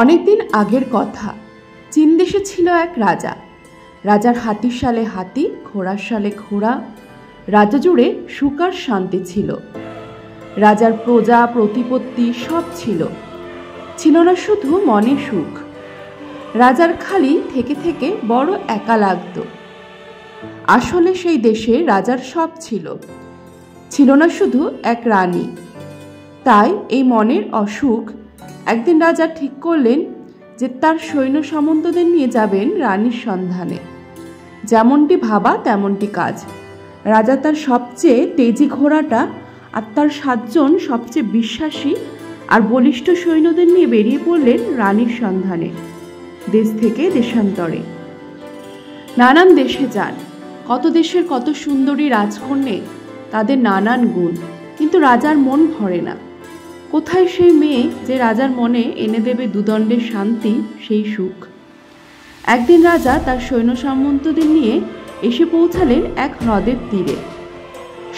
অনেকদিন আগের কথা। চীন দেশে ছিল এক রাজা। রাজার হাতির সালে হাতি, ঘোড়ার সালে ঘোড়া। রাজ্য জুড়ে সুখ আর শান্তি ছিল। রাজার প্রজা প্রতিপত্তি সব ছিল, ছিল না শুধু মনে সুখ। রাজার খালি থেকে থেকে বড় একা লাগত। আসলে সেই দেশে রাজার সব ছিল, ছিল না শুধু এক রানী। তাই এই মনের অসুখ। একদিন রাজা ঠিক করলেন যে তার সৈন্য সামন্তদের নিয়ে যাবেন রানীর সন্ধানে। যেমনটি ভাবা তেমনটি কাজ। রাজা তার সবচেয়ে তেজি ঘোড়াটা আর তার 7 জন সবচেয়ে বিশ্বাসী আর বলিষ্ঠ সৈন্যদের নিয়ে বেরিয়ে পড়লেন রানীর সন্ধানে। দেশ থেকে দেশান্তরে নানান দেশে যান। কত দেশের কত সুন্দরী রাজকন্যে, তাদের নানান গুণ, কিন্তু রাজার মন ভরে না। কোথায় সেই মেয়ে যে রাজার মনে এনে দেবে দুদণ্ডের শান্তি, সেই সুখ? একদিন রাজা তার সৈন্য সামন্তদের নিয়ে এসে পৌঁছালেন এক হ্রদের তীরে।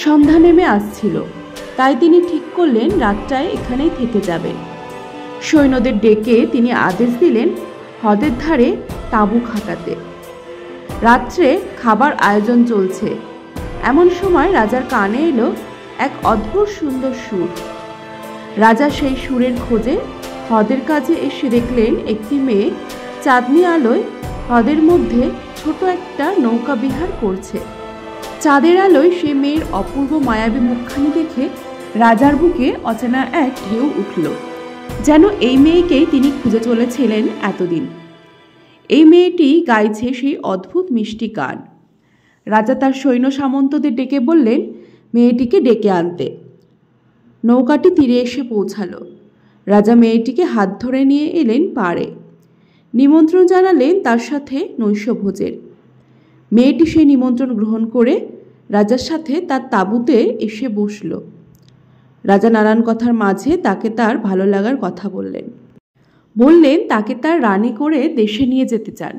সন্ধ্যা নেমে আসছিল, তাই তিনি ঠিক করলেন রাতটায় এখানেই থেকে যাবেন। সৈন্যদের ডেকে তিনি আদেশ দিলেন হ্রদের ধারে তাঁবু খাটাতে। রাত্রে খাবার আয়োজন চলছে। এমন সময় রাজার কানে এলো এক অদ্ভুত সুন্দর সুর। রাজা সেই সুরের খোঁজে হ্রদের কাছে এসে দেখলেন একটি মেয়ে চাঁদনি আলোয় হ্রদের মধ্যে ছোট একটা নৌকা বিহার করছে। চাঁদের আলোয় সে মেয়ের অপূর্ব মায়াবী মুখখানি দেখে রাজার বুকে অচেনা এক ঢেউ উঠল, যেন এই মেয়েকেই তিনি খুঁজে চলেছিলেন এতদিন। এই মেয়েটি গাইছে সেই অদ্ভুত মিষ্টি গান। রাজা তার সৈন্য সামন্তদের ডেকে বললেন মেয়েটিকে ডেকে আনতে। নৌকাটি তীরে এসে পৌঁছালো। রাজা মেয়েটিকে হাত ধরে নিয়ে এলেন পাড়ে। নিমন্ত্রণ জানালেন তার সাথে নৈশভোজের। মেয়েটি সেই নিমন্ত্রণ গ্রহণ করে রাজার সাথে তার তাঁবুতে এসে বসল। রাজা নানান কথার মাঝে তাকে তার ভালো লাগার কথা বললেন তাকে তার রানী করে দেশে নিয়ে যেতে চান।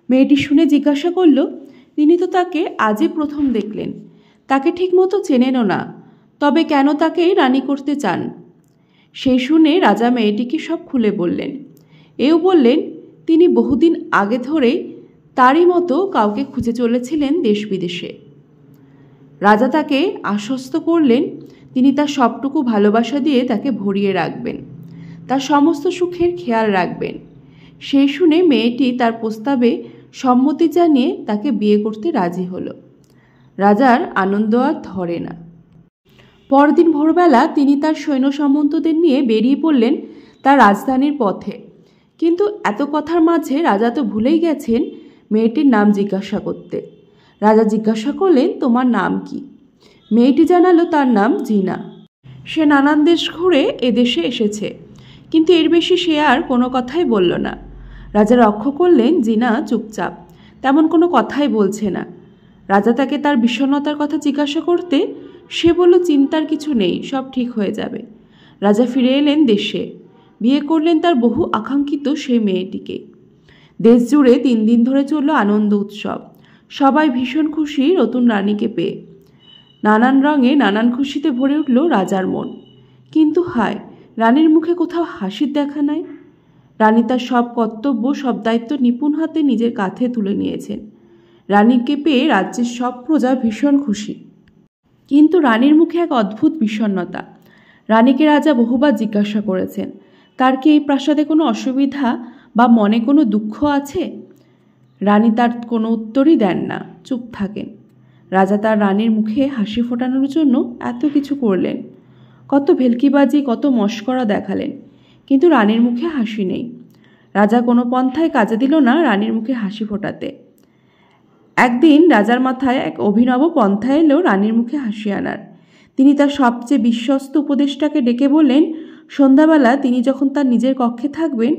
মেয়েটি শুনে জিজ্ঞাসা করল, তিনি তো তাকে আজই প্রথম দেখলেন, তাকে ঠিকমতো চেনেনও না, তবে কেন তাকে রানী করতে চান? সেই শুনে রাজা মেয়েটিকে সব খুলে বললেন। এও বললেন তিনি বহুদিন আগে ধরে তারই মতো কাউকে খুঁজে চলেছিলেন দেশ বিদেশে। রাজা তাকে আশ্বস্ত করলেন তিনি তার সবটুকু ভালোবাসা দিয়ে তাকে ভরিয়ে রাখবেন, তার সমস্ত সুখের খেয়াল রাখবেন। সেই শুনে মেয়েটি তার প্রস্তাবে সম্মতি জানিয়ে তাকে বিয়ে করতে রাজি হলো। রাজার আনন্দ আর ধরে না। পরদিন ভোরবেলা তিনি তার সৈন্য সামন্তদের নিয়ে বেরিয়ে পড়লেন তার রাজধানীর পথে। কিন্তু এত কথার মাঝে রাজা তো ভুলেই গেছেন মেয়েটির নাম জিজ্ঞাসা করতে। রাজা জিজ্ঞাসা করলেন, তোমার নাম কি? মেয়েটি জানালো তার নাম জিনা। সে নানান দেশ ঘুরে এদেশে এসেছে, কিন্তু এর বেশি সে আর কোনো কথাই বলল না। রাজা লক্ষ্য করলেন জিনা চুপচাপ, তেমন কোনো কথাই বলছে না। রাজা তাকে তার বিষণ্ণতার কথা জিজ্ঞাসা করতে সে বলল, চিন্তার কিছু নেই, সব ঠিক হয়ে যাবে। রাজা ফিরে এলেন দেশে, বিয়ে করলেন তার বহু আকাঙ্ক্ষিত সেই মেয়েটিকে। দেশ জুড়ে 3 দিন ধরে চলল আনন্দ উৎসব। সবাই ভীষণ খুশি নতুন রানীকে পেয়ে। নানান রঙে নানান খুশিতে ভরে উঠল রাজার মন। কিন্তু হায়, রানীর মুখে কোথাও হাসির দেখা নাই। রানী তার সব কর্তব্য, সব দায়িত্ব নিপুণ হাতে নিজের কাঁধে তুলে নিয়েছেন। রানীকে পেয়ে রাজ্যের সব প্রজা ভীষণ খুশি, কিন্তু রানীর মুখে এক অদ্ভুত বিষণ্ণতা। রানীকে রাজা বহুবার জিজ্ঞাসা করেছেন, তার কি এই প্রাসাদে কোনো অসুবিধা বা মনে কোনো দুঃখ আছে? রানী তার কোনো উত্তরই দেন না, চুপ থাকেন। রাজা তার রানীর মুখে হাসি ফোটানোর জন্য এত কিছু করলেন, কত ভেলকিবাজি, কত মশকরা দেখালেন, কিন্তু রানীর মুখে হাসি নেই। রাজা কোনো পন্থায় কাজে দিল না রানীর মুখে হাসি ফোটাতে। একদিন রাজার মাথায় এক অভিনব পন্থা এলো রানীর মুখে হাসি আনার। তিনি তার সবচেয়ে বিশ্বস্ত উপদেষ্টাকে ডেকে বললেন, সন্ধ্যাবেলা তিনি যখন তার নিজের কক্ষে থাকবেন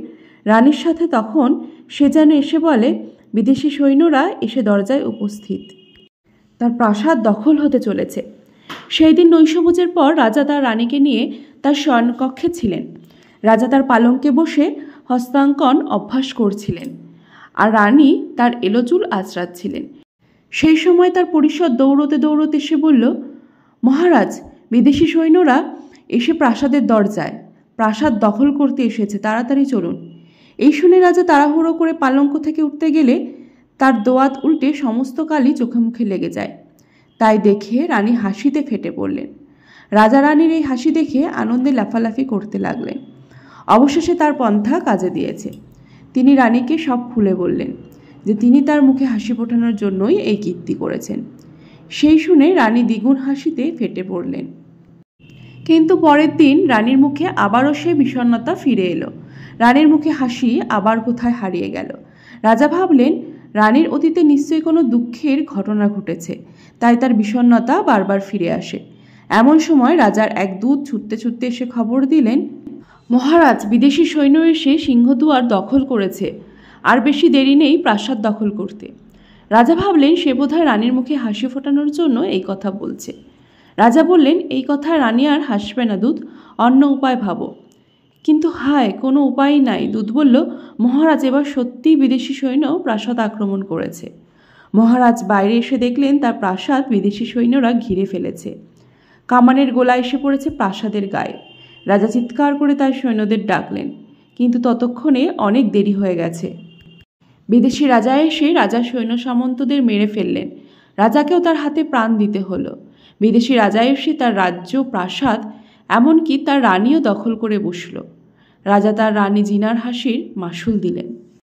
রানীর সাথে, তখন সে যেন এসে বলে বিদেশি সৈন্যরা এসে দরজায় উপস্থিত, তার প্রাসাদ দখল হতে চলেছে। সেই দিন নৈশভোজের পর রাজা তার রানীকে নিয়ে তার শয়নকক্ষে ছিলেন। রাজা তার পালঙ্কে বসে হস্তাঙ্কন অভ্যাস করছিলেন, আর রানী তার এলো চুল আঁচড়াচ্ছিলেন। সেই সময় তার পরিষদ দৌড়তে দৌড়তে এসে বলল, মহারাজ, বিদেশি সৈন্যরা এসে প্রাসাদের দরজায়, প্রাসাদ দখল করতে এসেছে, তাড়াতাড়ি চলুন। এই শুনে রাজা তাড়াহুড়ো করে পালঙ্ক থেকে উঠতে গেলে তার দোয়াত উল্টে সমস্ত কালি চোখে মুখে লেগে যায়। তাই দেখে রানী হাসিতে ফেটে পড়লেন। রাজা রানীর এই হাসি দেখে আনন্দে লাফালাফি করতে লাগলেন। অবশেষে তার পন্থা কাজে দিয়েছে। তিনি রানীকে সব খুলে বললেন যে তিনি তার মুখে হাসি ফোটানোর জন্যই এই কীর্তি করেছেন। সেই শুনে রানী দ্বিগুণ হাসিতে ফেটে পড়লেন। কিন্তু পরের দিন রানীর মুখে আবারও সে বিষণ্ণতা ফিরে এলো। রানীর মুখে হাসি আবার কোথায় হারিয়ে গেল। রাজা ভাবলেন রানীর অতীতে নিশ্চয়ই কোনো দুঃখের ঘটনা ঘটেছে, তাই তার বিষণ্ণতা বারবার ফিরে আসে। এমন সময় রাজার এক দূত ছুটতে ছুটতে এসে খবর দিলেন, মহারাজ, বিদেশি সৈন্য এসে সিংহদুয়ার দখল করেছে, আর বেশি দেরি নেই প্রাসাদ দখল করতে। রাজা ভাবলেন সে বোধহয় রানীর মুখে হাসি ফোটানোর জন্য এই কথা বলছে। রাজা বললেন, এই কথায় রানী আর হাসবে না দূত, অন্য উপায় ভাবো। কিন্তু হায়, কোনো উপায় নাই। দূত বলল, মহারাজ, এবার সত্যিই বিদেশি সৈন্য প্রাসাদ আক্রমণ করেছে। মহারাজ বাইরে এসে দেখলেন তার প্রাসাদ বিদেশি সৈন্যরা ঘিরে ফেলেছে। কামানের গোলা এসে পড়েছে প্রাসাদের গায়ে। রাজা চিৎকার করে তার সৈন্যদের ডাকলেন, কিন্তু ততক্ষণে অনেক দেরি হয়ে গেছে। বিদেশি রাজা এসে রাজার সৈন্য সামন্তদের মেরে ফেললেন। রাজাকেও তার হাতে প্রাণ দিতে হলো। বিদেশি রাজা এসে তার রাজ্য, প্রাসাদ, এমনকি তার রানীও দখল করে বসল। রাজা তার রানী জিনার হাসির মাসুল দিলেন।